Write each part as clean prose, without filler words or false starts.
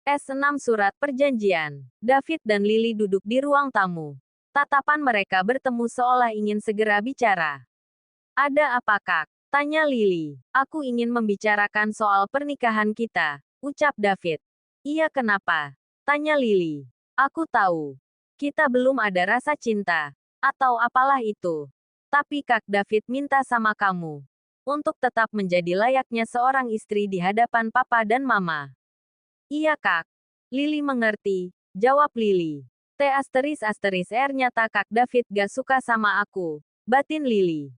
S6 Surat Perjanjian. David dan Lily duduk di ruang tamu. Tatapan mereka bertemu seolah ingin segera bicara. Ada apa, Kak? Tanya Lily. Aku ingin membicarakan soal pernikahan kita, ucap David. Iya, kenapa? Tanya Lily. Aku tahu. Kita belum ada rasa cinta. Atau apalah itu. Tapi Kak, David minta sama kamu. Untuk tetap menjadi layaknya seorang istri di hadapan papa dan mama. Iya, Kak. Lily mengerti, jawab Lily. R nyata Kak David gak suka sama aku, batin Lily.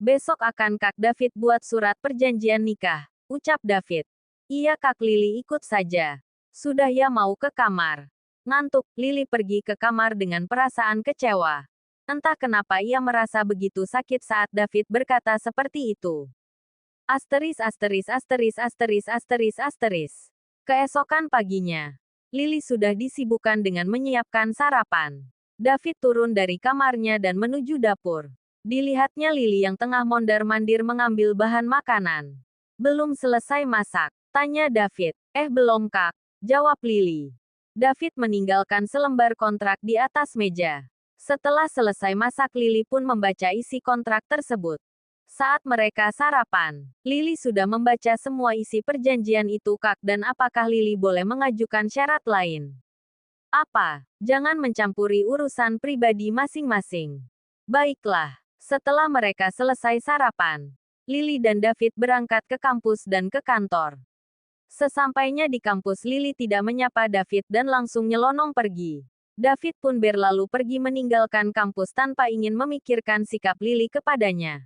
Besok akan Kak David buat surat perjanjian nikah, ucap David. Iya, Kak. Lily ikut saja. Sudah ya, mau ke kamar. Ngantuk, Lily pergi ke kamar dengan perasaan kecewa. Entah kenapa ia merasa begitu sakit saat David berkata seperti itu. Keesokan paginya, Lily sudah disibukkan dengan menyiapkan sarapan. David turun dari kamarnya dan menuju dapur. Dilihatnya Lily yang tengah mondar-mandir mengambil bahan makanan. Belum selesai masak, tanya David. Belum, Kak, jawab Lily. David meninggalkan selembar kontrak di atas meja. Setelah selesai masak, Lily pun membaca isi kontrak tersebut. Saat mereka sarapan, Lily sudah membaca semua isi perjanjian itu, Kak, dan apakah Lily boleh mengajukan syarat lain? Apa? Jangan mencampuri urusan pribadi masing-masing. Baiklah. Setelah mereka selesai sarapan, Lily dan David berangkat ke kampus dan ke kantor. Sesampainya di kampus, Lily tidak menyapa David dan langsung nyelonong pergi. David pun berlalu pergi meninggalkan kampus tanpa ingin memikirkan sikap Lily kepadanya.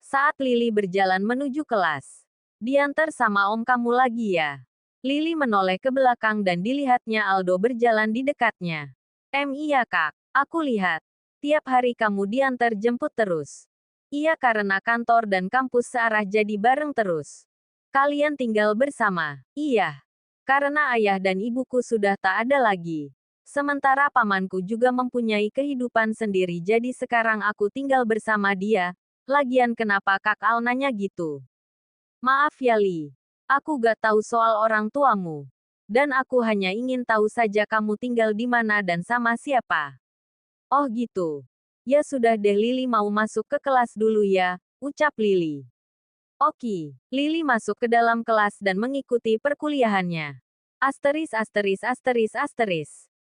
Saat Lily berjalan menuju kelas, diantar sama om kamu lagi ya? Lily menoleh ke belakang dan dilihatnya Aldo berjalan di dekatnya. Iya, Kak. Aku lihat. Tiap hari kamu diantar jemput terus. Iya, karena kantor dan kampus searah jadi bareng terus. Kalian tinggal bersama. Iya. Karena ayah dan ibuku sudah tak ada lagi. Sementara pamanku juga mempunyai kehidupan sendiri, jadi sekarang aku tinggal bersama dia. Lagian kenapa Kak Al nanya gitu? Maaf ya, Li. Aku gak tahu soal orang tuamu. Dan aku hanya ingin tahu saja kamu tinggal di mana dan sama siapa. Oh gitu. Ya sudah deh, Lily mau masuk ke kelas dulu ya, ucap Lily. Oke. Lily masuk ke dalam kelas dan mengikuti perkuliahannya.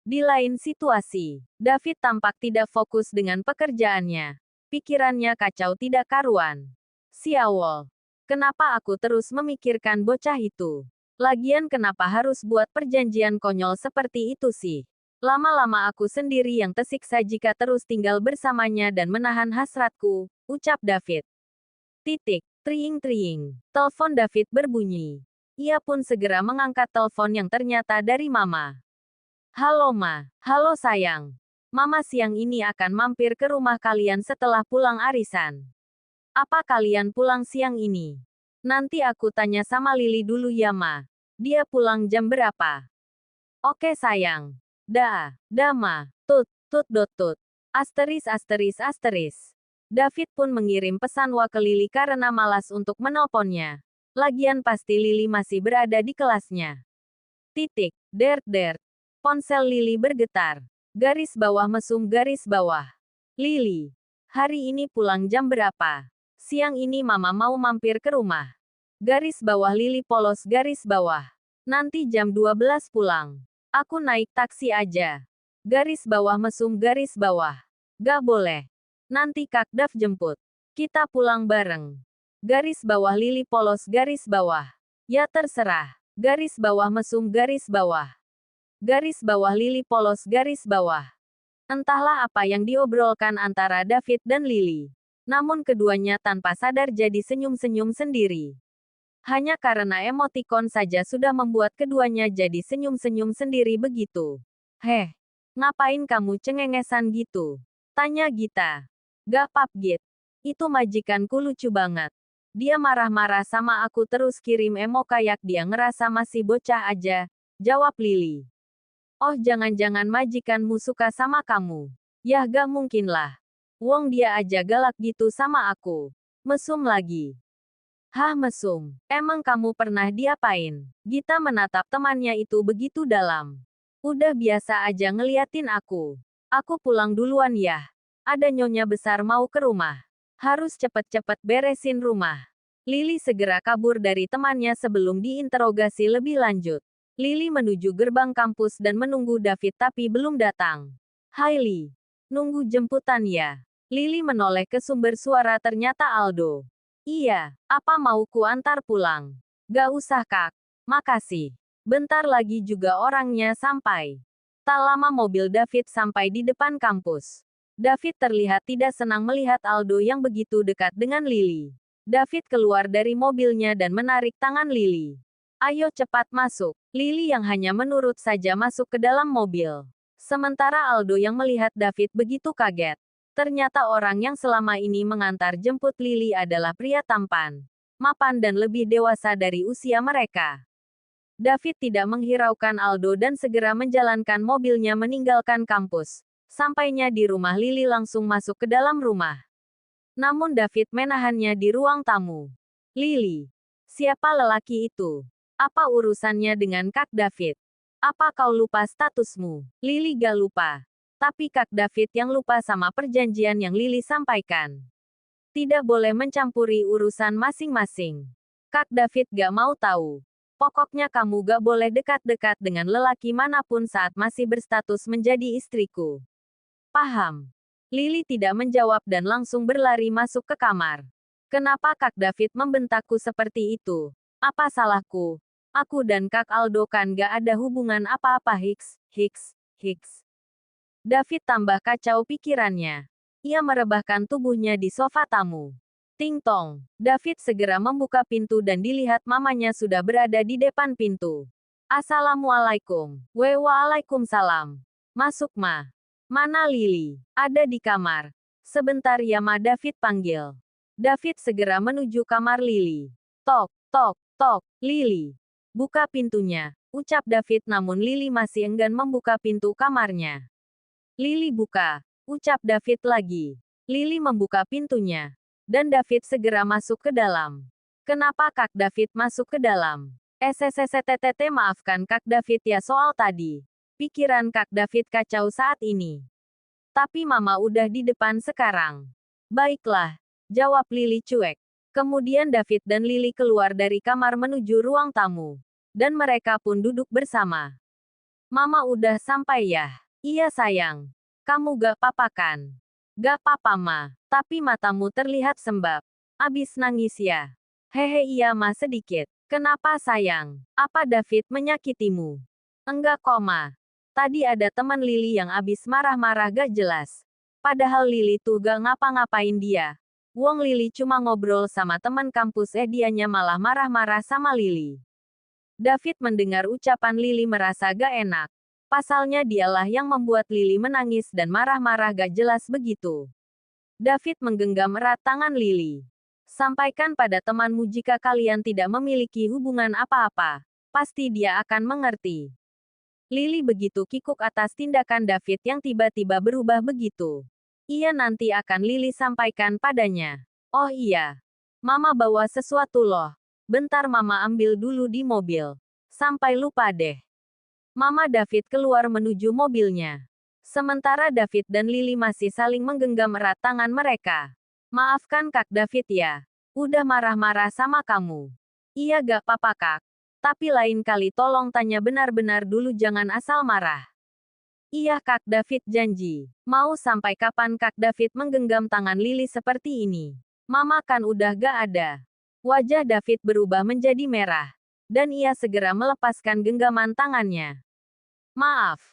Di lain situasi, David tampak tidak fokus dengan pekerjaannya. Pikirannya kacau tidak karuan. Siawol. Kenapa aku terus memikirkan bocah itu? Lagian kenapa harus buat perjanjian konyol seperti itu sih? Lama-lama aku sendiri yang tersiksa jika terus tinggal bersamanya dan menahan hasratku, ucap David. Triing. Telepon David berbunyi. Ia pun segera mengangkat telepon yang ternyata dari Mama. Halo, Ma. Halo sayang. Mama siang ini akan mampir ke rumah kalian setelah pulang arisan. Apa kalian pulang siang ini? Nanti aku tanya sama Lily dulu ya, Ma. Dia pulang jam berapa? Oke sayang. Ma. Tut. David pun mengirim pesan ke Lily karena malas untuk menelponnya. Lagian pasti Lily masih berada di kelasnya. Ponsel Lily bergetar. Garis bawah mesum garis bawah. Lily. Hari ini pulang jam berapa? Siang ini Mama mau mampir ke rumah. Garis bawah Lily polos garis bawah. Nanti jam 12 pulang. Aku naik taksi aja. Garis bawah mesum garis bawah. Gak boleh. Nanti Kak Dav jemput. Kita pulang bareng. Garis bawah Lily polos garis bawah. Ya terserah. Garis bawah mesum garis bawah. Garis bawah Lily polos garis bawah. Entahlah apa yang diobrolkan antara David dan Lily. Namun keduanya tanpa sadar jadi senyum-senyum sendiri. Hanya karena emotikon saja sudah membuat keduanya jadi senyum-senyum sendiri begitu. Heh, ngapain kamu cengengesan gitu? Tanya Gita. Gak pap Git. Itu majikanku lucu banget. Dia marah-marah sama aku terus kirim emo kayak dia ngerasa masih bocah aja, jawab Lily. Oh, jangan-jangan majikanmu suka sama kamu. Yah, gak mungkin lah. Wong dia aja galak gitu sama aku. Mesum lagi. Hah, mesum. Emang kamu pernah diapain? Gita menatap temannya itu begitu dalam. Udah biasa aja ngeliatin aku. Aku pulang duluan ya. Ada nyonya besar mau ke rumah. Harus cepet-cepet beresin rumah. Lily segera kabur dari temannya sebelum diinterogasi lebih lanjut. Lily menuju gerbang kampus dan menunggu David tapi belum datang. Hai Lee. Nunggu jemputan ya. Lily menoleh ke sumber suara ternyata Aldo. Iya, apa mau ku antar pulang? Gak usah kak. Makasih. Bentar lagi juga orangnya sampai. Tak lama mobil David sampai di depan kampus. David terlihat tidak senang melihat Aldo yang begitu dekat dengan Lily. David keluar dari mobilnya dan menarik tangan Lily. Ayo cepat masuk. Lily yang hanya menurut saja masuk ke dalam mobil. Sementara Aldo yang melihat David begitu kaget. Ternyata orang yang selama ini mengantar jemput Lily adalah pria tampan, mapan dan lebih dewasa dari usia mereka. David tidak menghiraukan Aldo dan segera menjalankan mobilnya meninggalkan kampus. Sampainya di rumah Lily langsung masuk ke dalam rumah. Namun David menahannya di ruang tamu. Lily, siapa lelaki itu? Apa urusannya dengan Kak David? Apa kau lupa statusmu? Lily gak lupa. Tapi Kak David yang lupa sama perjanjian yang Lily sampaikan. Tidak boleh mencampuri urusan masing-masing. Kak David gak mau tahu. Pokoknya kamu gak boleh dekat-dekat dengan lelaki manapun saat masih berstatus menjadi istriku. Paham? Lily tidak menjawab dan langsung berlari masuk ke kamar. Kenapa Kak David membentakku seperti itu? Apa salahku? Aku dan Kak Aldo kan gak ada hubungan apa-apa. Hiks. David tambah kacau pikirannya. Ia merebahkan tubuhnya di sofa tamu. Ting tong. David segera membuka pintu dan dilihat mamanya sudah berada di depan pintu. Assalamualaikum. Waalaikumsalam. Masuk ma. Mana Lily? Ada di kamar. Sebentar ya ma, David panggil. David segera menuju kamar Lily. Tok, tok, tok. Lily. Buka pintunya. Ucap David namun Lily masih enggan membuka pintu kamarnya. Lily buka. Ucap David lagi. Lily membuka pintunya. Dan David segera masuk ke dalam. Kenapa Kak David masuk ke dalam? SSSTTT maafkan Kak David ya soal tadi. Pikiran Kak David kacau saat ini. Tapi Mama udah di depan sekarang. Baiklah. Jawab Lily cuek. Kemudian David dan Lily keluar dari kamar menuju ruang tamu. Dan mereka pun duduk bersama. Mama udah sampai ya? Iya sayang. Kamu gak apa-apa kan? Gak apa-apa ma. Tapi matamu terlihat sembab. Abis nangis ya? Hehe iya ma sedikit. Kenapa sayang? Apa David menyakitimu? Enggak kok ma. Tadi ada teman Lily yang abis marah-marah gak jelas. Padahal Lily tuh gak ngapa-ngapain dia. Wong Lily cuma ngobrol sama teman kampus dianya malah marah-marah sama Lily. David mendengar ucapan Lily merasa gak enak. Pasalnya dialah yang membuat Lily menangis dan marah-marah gak jelas begitu. David menggenggam erat tangan Lily. Sampaikan pada temanmu jika kalian tidak memiliki hubungan apa-apa. Pasti dia akan mengerti. Lily begitu kikuk atas tindakan David yang tiba-tiba berubah begitu. Iya nanti akan Lily sampaikan padanya. Oh iya. Mama bawa sesuatu loh. Bentar mama ambil dulu di mobil. Sampai lupa deh. Mama David keluar menuju mobilnya. Sementara David dan Lily masih saling menggenggam erat tangan mereka. Maafkan Kak David ya. Udah marah-marah sama kamu. Iya gak apa-apa Kak. Tapi lain kali tolong tanya benar-benar dulu jangan asal marah. Iya Kak David janji. Mau sampai kapan Kak David menggenggam tangan Lily seperti ini? Mama kan udah gak ada. Wajah David berubah menjadi merah. Dan ia segera melepaskan genggaman tangannya. Maaf.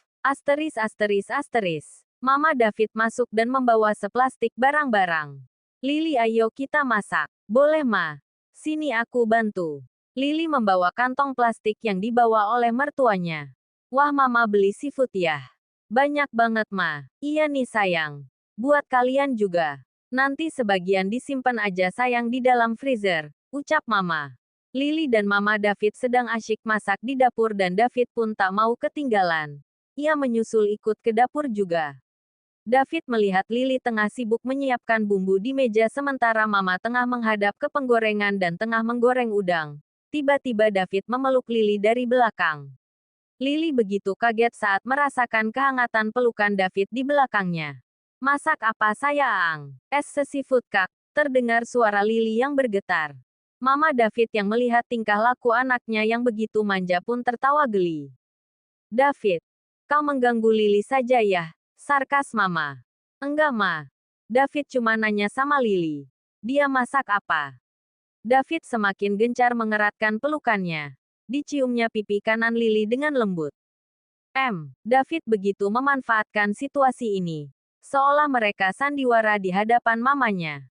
Mama David masuk dan membawa seplastik barang-barang. Lily ayo kita masak. Boleh ma. Sini aku bantu. Lily membawa kantong plastik yang dibawa oleh mertuanya. Wah mama beli seafood ya. Banyak banget ma. Iya nih sayang. Buat kalian juga. Nanti sebagian disimpan aja sayang di dalam freezer. Ucap mama. Lily dan Mama David sedang asyik masak di dapur dan David pun tak mau ketinggalan. Ia menyusul ikut ke dapur juga. David melihat Lily tengah sibuk menyiapkan bumbu di meja sementara Mama tengah menghadap ke penggorengan dan tengah menggoreng udang. Tiba-tiba David memeluk Lily dari belakang. Lily begitu kaget saat merasakan kehangatan pelukan David di belakangnya. Masak apa sayang? Es seafood kak, terdengar suara Lily yang bergetar. Mama David yang melihat tingkah laku anaknya yang begitu manja pun tertawa geli. David, kau mengganggu Lily saja ya, sarkas Mama. Enggak Ma. David cuma nanya sama Lily. Dia masak apa? David semakin gencar mengeratkan pelukannya. Diciumnya pipi kanan Lily dengan lembut. David begitu memanfaatkan situasi ini. Seolah mereka sandiwara di hadapan mamanya.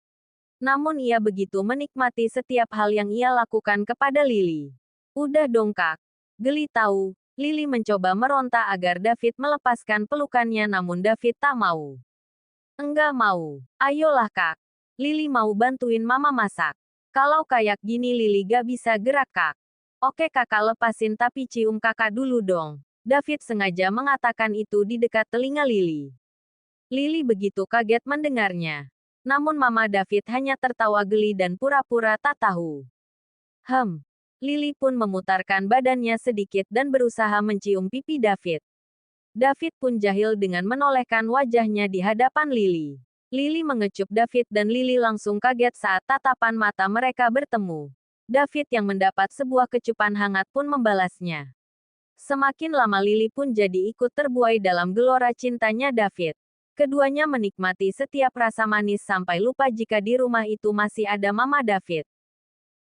Namun ia begitu menikmati setiap hal yang ia lakukan kepada Lily. Udah dong kak. Geli tahu, Lily mencoba meronta agar David melepaskan pelukannya namun David tak mau. Enggak mau. Ayolah kak. Lily mau bantuin mama masak. Kalau kayak gini Lily gak bisa gerak kak. Oke kakak lepasin tapi cium kakak dulu dong. David sengaja mengatakan itu di dekat telinga Lily. Lily begitu kaget mendengarnya. Namun Mama David hanya tertawa geli dan pura-pura tak tahu. Lily pun memutarkan badannya sedikit dan berusaha mencium pipi David. David pun jahil dengan menolehkan wajahnya di hadapan Lily. Lily mengecup David dan Lily langsung kaget saat tatapan mata mereka bertemu. David yang mendapat sebuah kecupan hangat pun membalasnya. Semakin lama Lily pun jadi ikut terbuai dalam gelora cintanya David. Keduanya menikmati setiap rasa manis sampai lupa jika di rumah itu masih ada Mama David.